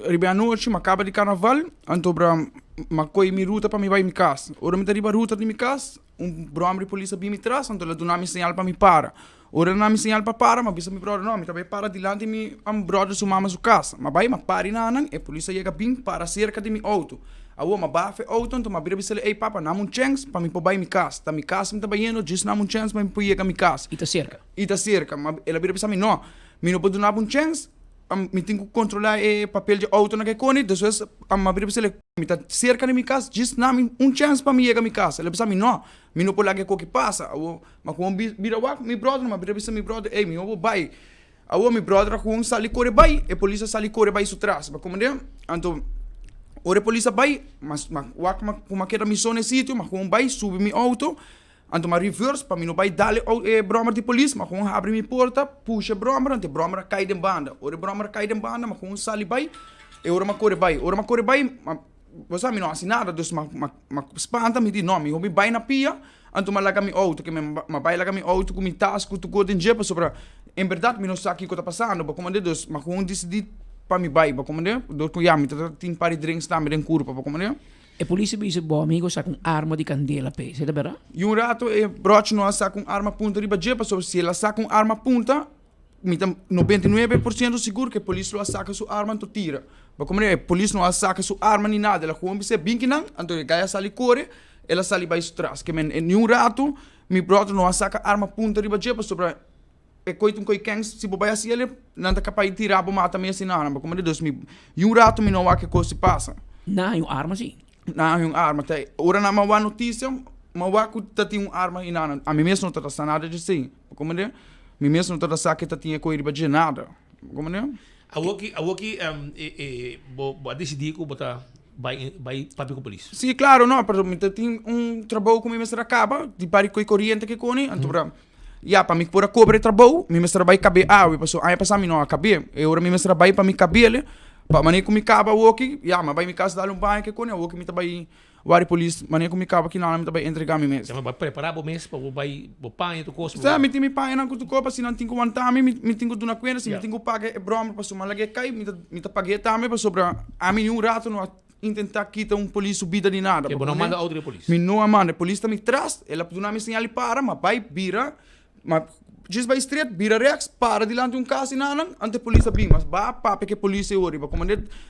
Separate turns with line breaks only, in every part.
ribe à noite, acaba de carnaval, então coi minha ruta para me vai minha casa. Ora me riba a ruta de minha casa, brommer de polícia bem me traz, então ele dá me sinal para me para. Ora não me sinal para para, mas bisa mi brother não, me também para dilante mi brother su mama su casa. Mas vai, pari na anang, e polícia chega bem para cerca de mi auto. Awo ma bafe auto, então ma bira bisele, ei papa, namun chance para me pôr mi casa. Tá mi casa me tá baiano, diz namun chance para me pôr chega mi casa.
Ita cerca,
mas ela bira bisa mi não, mi não pode namun chance. Me tenho que controlar o papel de auto na que cone, depois a bira bisele, me tá cerca de mi casa, diz namun chance para me chega mi casa. Ela bisa mi não pode lá que passa. Awo ma com bira wak mi brother, ma bira bisa mi brother, ei mi ovo bai. Awo mi brother com sali corre bai, e polícia sali corre bai su trás. Mas como é? Então ora polícia vai, mas uma queda missão nesse sítio, mas com vai sube mi auto, então uma reverse para mim não vai dar broma de polícia, mas com abre mi porta, puxa broma, então broma cai de banda, ora broma cai de banda, mas com sali vai, e ora uma corre vai, você não assim nada, dus ma espanta me diz não, me hobby vai na pia, então malaga mi auto, que me vai laga mi auto com mi tasco, tu go den jepa sobre, em verdade me não sabe o que está passando, mas como é dus, mas com decidi para me vai, para como é, do que já me tem para drinks também dentro curva, para como é.
E polícia disse bom amigo sa com arma de candela pe, é verdade?
E rato e broche não sa com arma punta riba jepa, sobre se ela sa com arma punta, me tam 99% seguro que a polícia não saca sua arma então tira. Para como é, a polícia não saca sua arma nem nada, ela com se bem que não, então ele gaia sali corre, ela sali vai trás, que men em rato me broche não saca arma punta riba jepa sobre e coito coi kens se bobai assim ele não tá capaz de tirar a mata me assim não, como de 2000 e rato me não há que coisa se passa.
Não, uma arma sim.
Não, arma tá. Ora na uma notícia, mas que tá tem arma e não, a mim mesmo não tá nada de sim. Como de? Mim mesmo não tá sabe que tá tinha coisa de nada. Como de?
A woki bo decidir que botar vai para a polícia.
Sim, claro, não, pero me tem trabalho com mim mesmo acaba, de pari coi corrente que cone, então para mim por a cobre trabalho, me trabalho cabe passou, aí passar me não cabe, e ora me trabalho para me cabele, para maneira como me caba o que, mas vai me casa dar banho que quando o que me trabalho vários polícia, maneira como me caba que não me trabalho entregar me mesmo.
Você vai preparar o mês para vai banho tu coisa.
Sim, me tem me banho na tu copa, se não tenho quanto me tenho do na cuenta, se me tenho pagar broma para sumar lá cai, me tá paguei também para sobre a mim rato não intentar quitar polícia subida de nada.
Que não manda outra polícia.
Me não manda, a polícia me traz, ela do na me sinal para, mas vai vira. Mas diz vai street, vira rex, para dilante caso e nada, ante a polícia bem, mas vai papi que a polícia ori, para como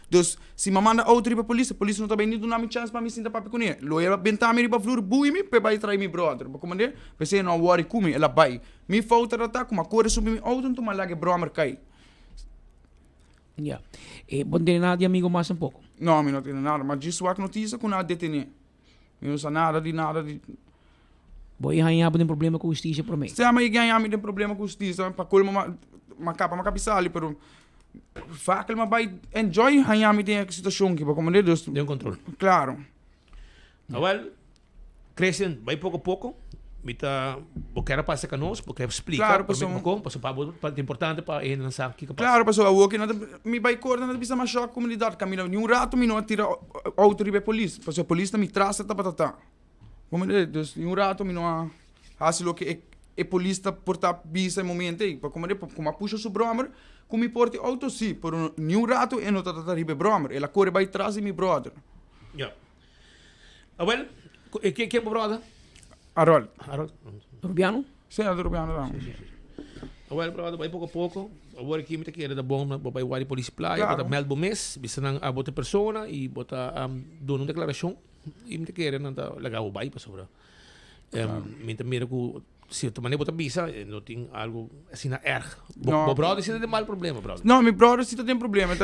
dus se me manda outro para a polícia não tá bem nem dá chance para me sentar papi com ele. Lo ela bentar me para flor bui me, para vai trair me brother, para como pensei não worry com ela vai. Me falta rata com uma cor subir me auto, então mas lá que bromer cai.
Ja. Bom tem nada amigo mais um pouco.
Não, me não tem nada, mas disso a notícia com nada detenir. Me não sabe nada de
Boi hanya tem problema com justiça por mim.
Se a mãe ganha tem problema com justiça, para colma uma capa uma cabeça ali, pero fakel mas vai enjoy hanya tem a situação que como Deus
tem controle.
Claro.
Well, crescem vai pouco a pouco. Mita, porque era para conosco, porque explica,
claro,
para importante para ele lançar aqui.
Claro, pessoal, o que não me vai cortar, não precisa mais choque a comunidade, caminho nenhum rato me não atira outro ribe polícia, porque a polícia me traz tá patata. Como é, dus nenhum rato me não faz o que a polícia porta bisa em momento, como a puxa sobre brommer, como me porte auto sim, por nenhum rato e não tá ribe brommer, ela corre vai trás de mi brother.
Yeah. Well, que brother?
Arol.
Rubiano?
Sim, é do Rubiano lá.
Well, brother, vai pouco a pouco. Agora aqui me quer dar bom, vai a polícia playa, bota mel bom mês, bisa nang abot persona e bota dono declaração e me quer não tá legal vai para sobre. Me mira que se tu maneira bota bisa, não tem algo assim na erg. Bo brother, se tem mal problema, brother.
Não, meu brother se tem problema.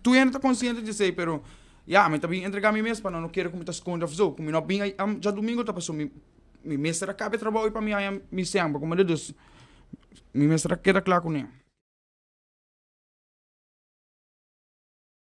Tu ainda tá consciente de sei, pero mas também entregar me mês para não quero como tá esconde of zo, como não bem já domingo tá passou mi mestra acaba trabalho para mim aí me samba como de dos mi mestra queda claro com ele.